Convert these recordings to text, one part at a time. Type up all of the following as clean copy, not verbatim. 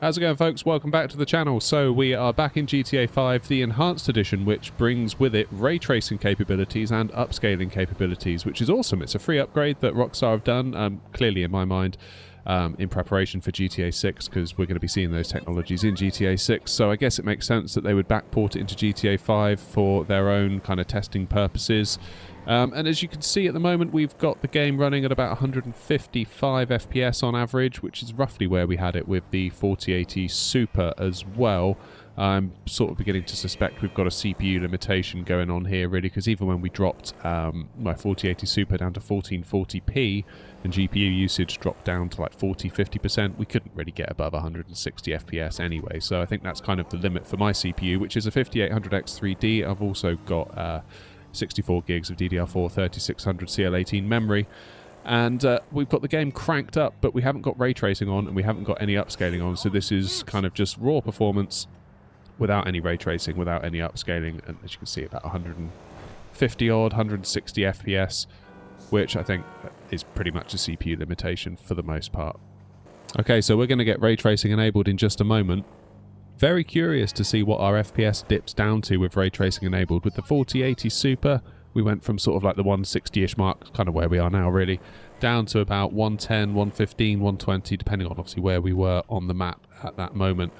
How's it going, folks? Welcome back to the channel. So we are back in GTA 5, the Enhanced Edition, which brings with it ray tracing capabilities and upscaling capabilities, which is awesome. It's a free upgrade that Rockstar have done, clearly in my mind, in preparation for GTA 6, because we're going to be seeing those technologies in GTA 6. So I guess it makes sense that they would backport it into GTA 5 for their own kind of testing purposes. And as you can see at the moment, we've got the game running at about 155 FPS on average, which is roughly where we had it with the 4080 Super as well. I'm sort of beginning to suspect we've got a CPU limitation going on here, really, because even when we dropped my 4080 Super down to 1440p and GPU usage dropped down to like 40-50%, we couldn't really get above 160 FPS anyway. So I think that's kind of the limit for my CPU, which is a 5800X3D. I've also got 64 gigs of DDR4 3600 CL18 memory, and we've got the game cranked up, but we haven't got ray tracing on and we haven't got any upscaling on, so this is kind of just raw performance without any ray tracing, without any upscaling, and as you can see, about 150 odd 160 FPS, which I think is pretty much a CPU limitation for the most part. Okay, so we're going to get ray tracing enabled in just a moment. Very curious to see what our FPS dips down to with ray tracing enabled. With the 4080 Super, we went from sort of like the 160-ish mark, kind of where we are now really, down to about 110, 115, 120, depending on obviously where we were on the map at that moment.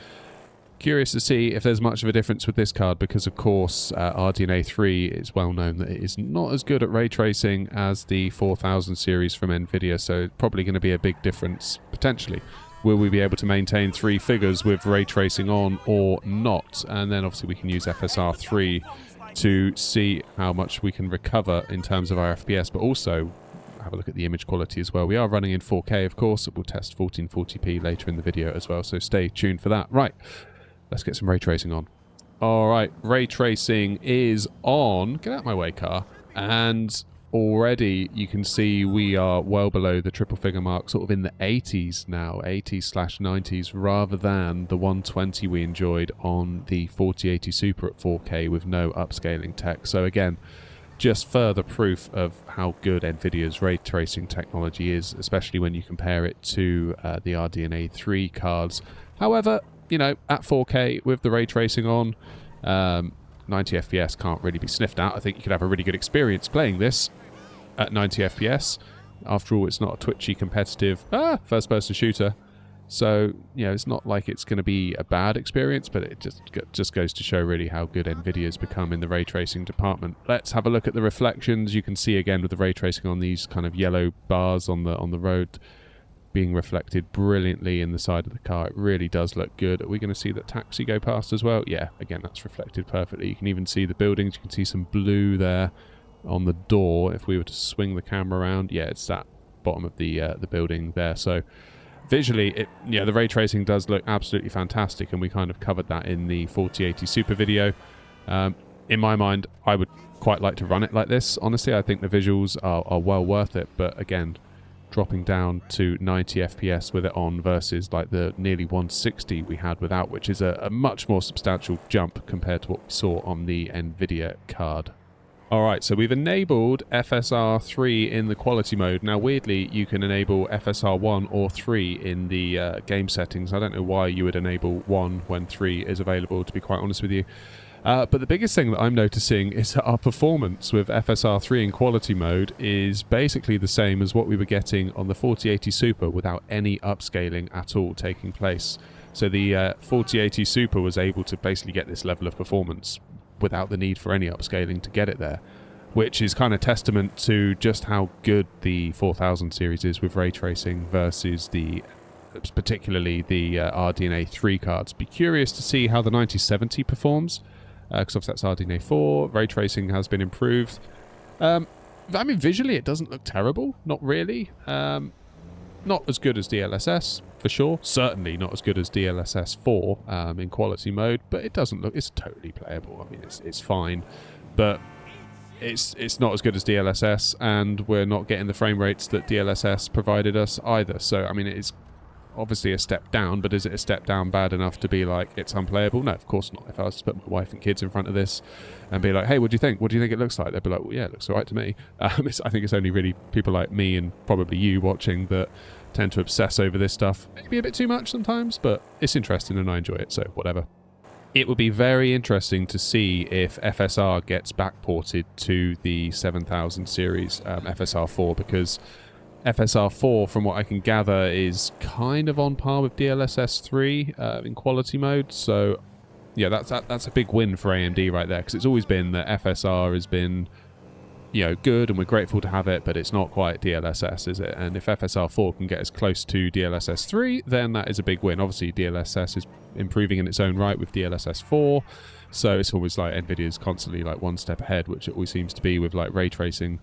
Curious to see if there's much of a difference with this card, because of course RDNA 3 is well known that it is not as good at ray tracing as the 4000 series from Nvidia, so probably going to be a big difference potentially. Will we be able to maintain three figures with ray tracing on or not? And then obviously we can use FSR 3 to see how much we can recover in terms of our FPS, but also have a look at the image quality as well. We are running in 4K, of course. We'll test 1440p later in the video as well, so stay tuned for that. Right, let's get some ray tracing on. All right, ray tracing is on. Get out of my way, car. And already you can see we are well below the triple figure mark, sort of in the 80s now, 80s/90s, rather than the 120 we enjoyed on the 4080 Super at 4K with no upscaling tech. So again, just further proof of how good Nvidia's ray tracing technology is, especially when you compare it to the RDNA 3 cards. However, you know, at 4K with the ray tracing on, 90 FPS can't really be sniffed at. I think you could have a really good experience playing this at 90 FPS. After all, it's not a twitchy, competitive first-person shooter. So, you know, it's not like it's going to be a bad experience, but it just goes to show really how good Nvidia's become in the ray tracing department. Let's have a look at the reflections. You can see again with the ray tracing on these kind of yellow bars on the road being reflected brilliantly in the side of the car. It really does look good. Are we going to see that taxi go past as well? Yeah, again, that's reflected perfectly. You can even see the buildings. You can see some blue there on the door. If we were to swing the camera around, yeah, it's that bottom of the building there. So visually, the ray tracing does look absolutely fantastic, and we kind of covered that in the 4080 Super video. In my mind, I would quite like to run it like this. Honestly, I think the visuals are well worth it, but again, dropping down to 90 FPS with it on versus like the nearly 160 we had without, which is a much more substantial jump compared to what we saw on the Nvidia card. Alright, so we've enabled FSR 3 in the quality mode. Now weirdly, you can enable FSR 1 or 3 in the game settings. I don't know why you would enable 1 when 3 is available, to be quite honest with you. But the biggest thing that I'm noticing is that our performance with FSR 3 in quality mode is basically the same as what we were getting on the 4080 Super without any upscaling at all taking place. So the 4080 Super was able to basically get this level of performance without the need for any upscaling to get it there, which is kind of testament to just how good the 4000 series is with ray tracing versus particularly the RDNA 3 cards. Be curious to see how the 9070 performs, because obviously that's RDNA 4. Ray tracing has been improved. I mean, visually it doesn't look terrible, not really. Not as good as DLSS, for sure. Certainly not as good as DLSS 4 in quality mode, but it doesn't look... It's totally playable. I mean, it's fine, but it's not as good as DLSS, and we're not getting the frame rates that DLSS provided us either. So, I mean, it's obviously a step down, but is it a step down bad enough to be like, it's unplayable? No, of course not. If I was to put my wife and kids in front of this and be like, hey, what do you think? What do you think it looks like? They'd be like, well, yeah, it looks all right to me. I think it's only really people like me and probably you watching that tend to obsess over this stuff. Maybe a bit too much sometimes, but it's interesting and I enjoy it, so whatever. It would be very interesting to see if FSR gets backported to the 7000 series FSR 4, because FSR 4, from what I can gather, is kind of on par with DLSS 3 in quality mode. So, yeah, that's a big win for AMD right there, because it's always been that FSR has been, you know, good, and we're grateful to have it, but it's not quite DLSS, is it? And if FSR 4 can get as close to DLSS 3, then that is a big win. Obviously, DLSS is improving in its own right with DLSS 4, so it's always like NVIDIA's constantly like one step ahead, which it always seems to be with like ray tracing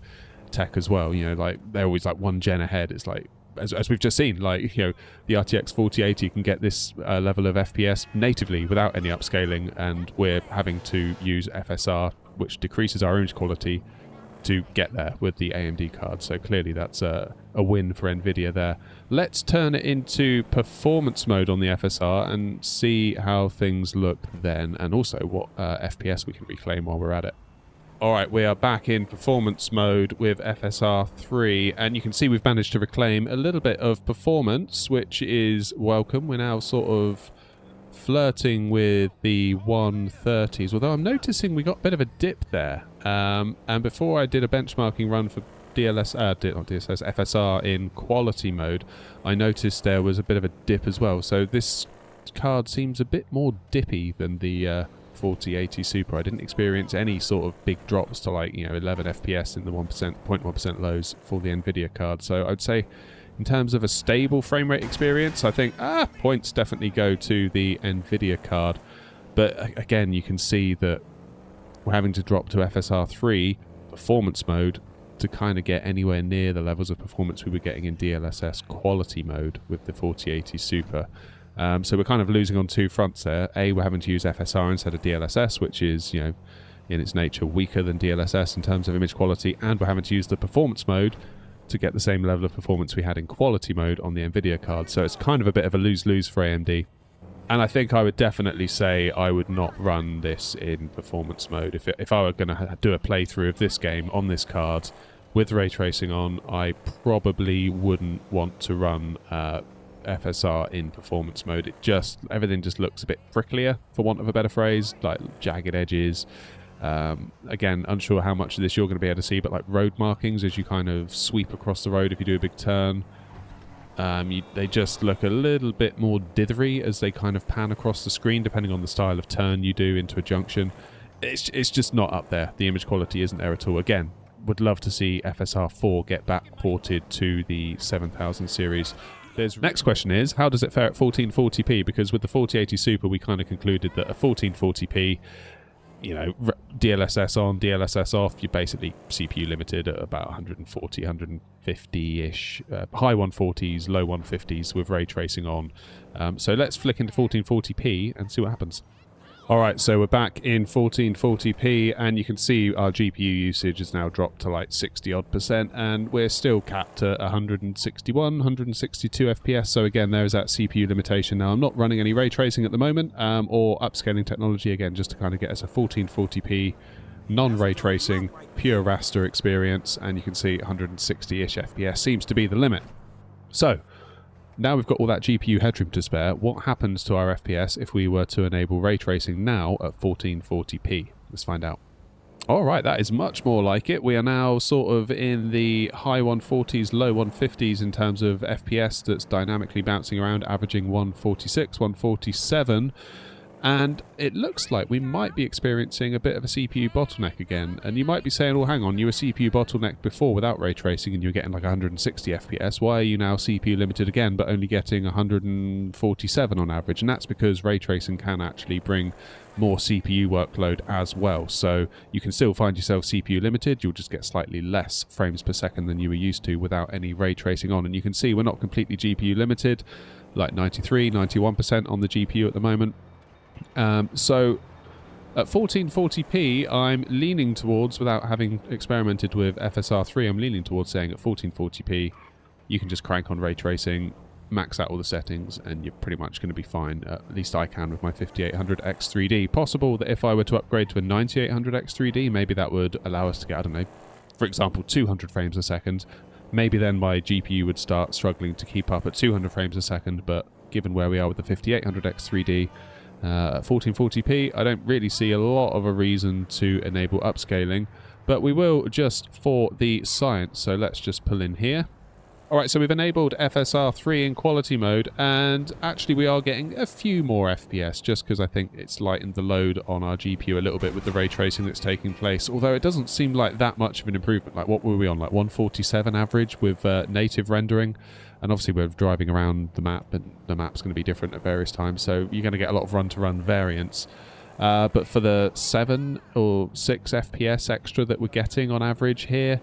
tech as well. You know, like they're always like one gen ahead. It's like, as we've just seen, like, you know, the RTX 4080 can get this level of FPS natively without any upscaling, and we're having to use FSR, which decreases our image quality, to get there with the AMD card. So clearly that's a win for NVIDIA there. Let's turn it into performance mode on the FSR and see how things look then, and also what FPS we can reclaim while we're at it. Alright, we are back in performance mode with FSR 3, and you can see we've managed to reclaim a little bit of performance, which is welcome. We're now sort of flirting with the 130s, although I'm noticing we got a bit of a dip there. And before I did a benchmarking run for FSR in quality mode, I noticed there was a bit of a dip as well. So this card seems a bit more dippy than the 4080 Super. I didn't experience any sort of big drops to, like, you know, 11 FPS in the 0.1% lows for the NVIDIA card. So I'd say in terms of a stable frame rate experience, I think points definitely go to the NVIDIA card. But again, you can see that we're having to drop to FSR 3 performance mode to kind of get anywhere near the levels of performance we were getting in DLSS quality mode with the 4080 Super. So we're kind of losing on two fronts there. We're having to use FSR instead of DLSS, which is, you know, in its nature weaker than DLSS in terms of image quality, and we're having to use the performance mode to get the same level of performance we had in quality mode on the NVIDIA card. So it's kind of a bit of a lose-lose for AMD. And I think I would definitely say I would not run this in performance mode. If I were going to do a playthrough of this game on this card with ray tracing on, I probably wouldn't want to run FSR in performance mode. Everything just looks a bit pricklier, for want of a better phrase, like jagged edges. Again, unsure how much of this you're going to be able to see, but like road markings as you kind of sweep across the road if you do a big turn. They just look a little bit more dithery as they kind of pan across the screen, depending on the style of turn you do into a junction. It's just not up there. The image quality isn't there at all. Again, would love to see FSR 4 get back ported to the 7000 series. Next question is, how does it fare at 1440p? Because with the 4080 Super, we kind of concluded that a 1440p, you know, DLSS on, DLSS off, you're basically CPU limited at about 140, 150-ish, high 140s, low 150s with ray tracing on. So let's flick into 1440p and see what happens. Alright, so we're back in 1440p, and you can see our GPU usage has now dropped to like 60-odd%, and we're still capped at 161, 162 FPS, so again, there is that CPU limitation. Now, I'm not running any ray tracing at the moment, or upscaling technology, again, just to kind of get us a 1440p, non-ray tracing, pure raster experience, and you can see 160-ish FPS seems to be the limit. So, now we've got all that GPU headroom to spare, what happens to our FPS if we were to enable ray tracing now at 1440p? Let's find out. Alright, that is much more like it. We are now sort of in the high 140s, low 150s in terms of FPS that's dynamically bouncing around, averaging 146, 147. And it looks like we might be experiencing a bit of a CPU bottleneck again. And you might be saying, well, hang on, you were CPU bottlenecked before without ray tracing and you were getting like 160 FPS. Why are you now CPU limited again, but only getting 147 on average? And that's because ray tracing can actually bring more CPU workload as well. So you can still find yourself CPU limited. You'll just get slightly less frames per second than you were used to without any ray tracing on. And you can see we're not completely GPU limited, like 93, 91% on the GPU at the moment. So at 1440p, I'm leaning towards, without having experimented with FSR 3, I'm leaning towards saying at 1440p, you can just crank on ray tracing, max out all the settings, and you're pretty much going to be fine. At least I can with my 5800X3D. Possible that if I were to upgrade to a 9800X3D, maybe that would allow us to get, I don't know, for example, 200 frames a second. maybe then my GPU would start struggling to keep up at 200 frames a second, but given where we are with the 5800X 3D at 1440p, I don't really see a lot of a reason to enable upscaling, but we will just for the science. So let's just pull in here. Alright, so we've enabled FSR 3 in quality mode, and actually we are getting a few more FPS, just because I think it's lightened the load on our GPU a little bit with the ray tracing that's taking place, although it doesn't seem like that much of an improvement. Like, what were we on, like 147 average with native rendering? And obviously we're driving around the map, and the map's going to be different at various times, so you're going to get a lot of run-to-run variance. But for the 7 or 6 FPS extra that we're getting on average here,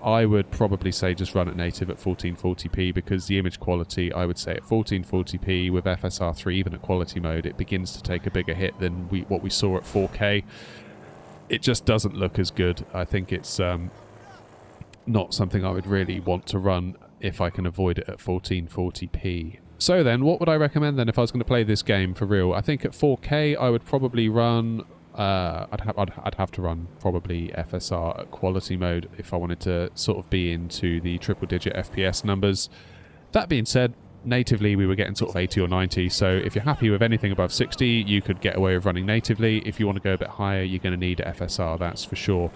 I would probably say just run it native at 1440p, because the image quality, I would say at 1440p with FSR 3, even at quality mode, it begins to take a bigger hit than what we saw at 4K. It just doesn't look as good. I think it's not something I would really want to run if I can avoid it at 1440p. So then, what would I recommend then if I was going to play this game for real? I think at 4K I would probably run... I'd have to run probably FSR at quality mode if I wanted to sort of be into the triple-digit FPS numbers. That being said, natively we were getting sort of 80 or 90, so if you're happy with anything above 60, you could get away with running natively. If you want to go a bit higher, you're going to need FSR, that's for sure.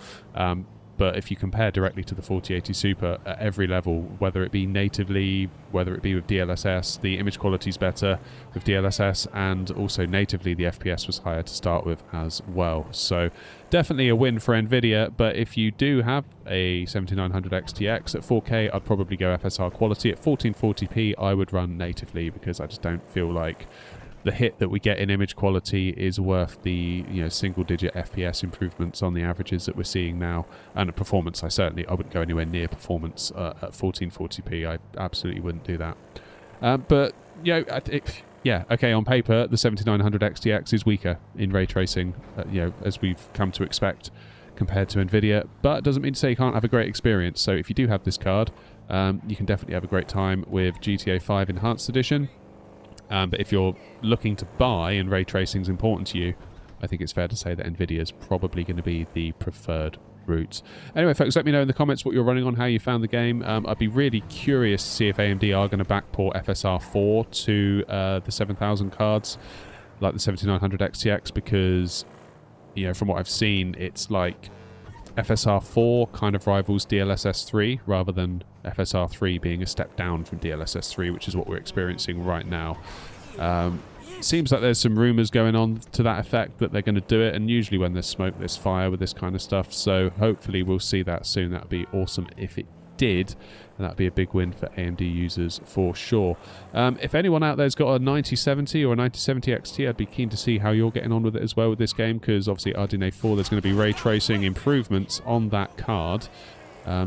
But if you compare directly to the 4080 Super at every level, whether it be natively, whether it be with DLSS, the image quality is better with DLSS, and also natively the FPS was higher to start with as well. So definitely a win for NVIDIA, but if you do have a 7900 XTX at 4K, I'd probably go FSR quality. At 1440p, I would run natively, because I just don't feel like the hit that we get in image quality is worth the single-digit FPS improvements on the averages that we're seeing now. And at performance, I wouldn't go anywhere near performance at 1440p. I absolutely wouldn't do that. But okay, on paper, the 7900 XTX is weaker in ray tracing, as we've come to expect compared to NVIDIA. But it doesn't mean to say you can't have a great experience. So if you do have this card, you can definitely have a great time with GTA 5 Enhanced Edition. But if you're looking to buy and ray tracing is important to you, I think it's fair to say that NVIDIA is probably going to be the preferred route. Anyway, folks, let me know in the comments what you're running on, how you found the game. I'd be really curious to see if AMD are going to backport FSR 4 to the 7000 cards, like the 7900 XTX, because, from what I've seen, it's like FSR 4 kind of rivals DLSS 3 rather than FSR 3 being a step down from DLSS 3, which is what we're experiencing right now. Seems like there's some rumours going on to that effect that they're going to do it, and usually when there's smoke, there's fire with this kind of stuff, so hopefully we'll see that soon. That would be awesome if it did, and that would be a big win for AMD users for sure. If anyone out there's got a 9070 or a 9070 XT, I'd be keen to see how you're getting on with it as well with this game, because obviously RDNA 4, there's going to be ray tracing improvements on that card.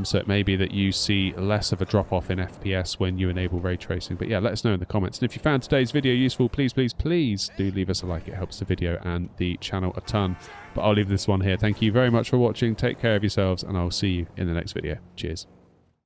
So it may be that you see less of a drop-off in FPS when you enable ray tracing. But yeah, let us know in the comments. And if you found today's video useful, please, please, please do leave us a like. It helps the video and the channel a ton. But I'll leave this one here. Thank you very much for watching. Take care of yourselves, and I'll see you in the next video. Cheers.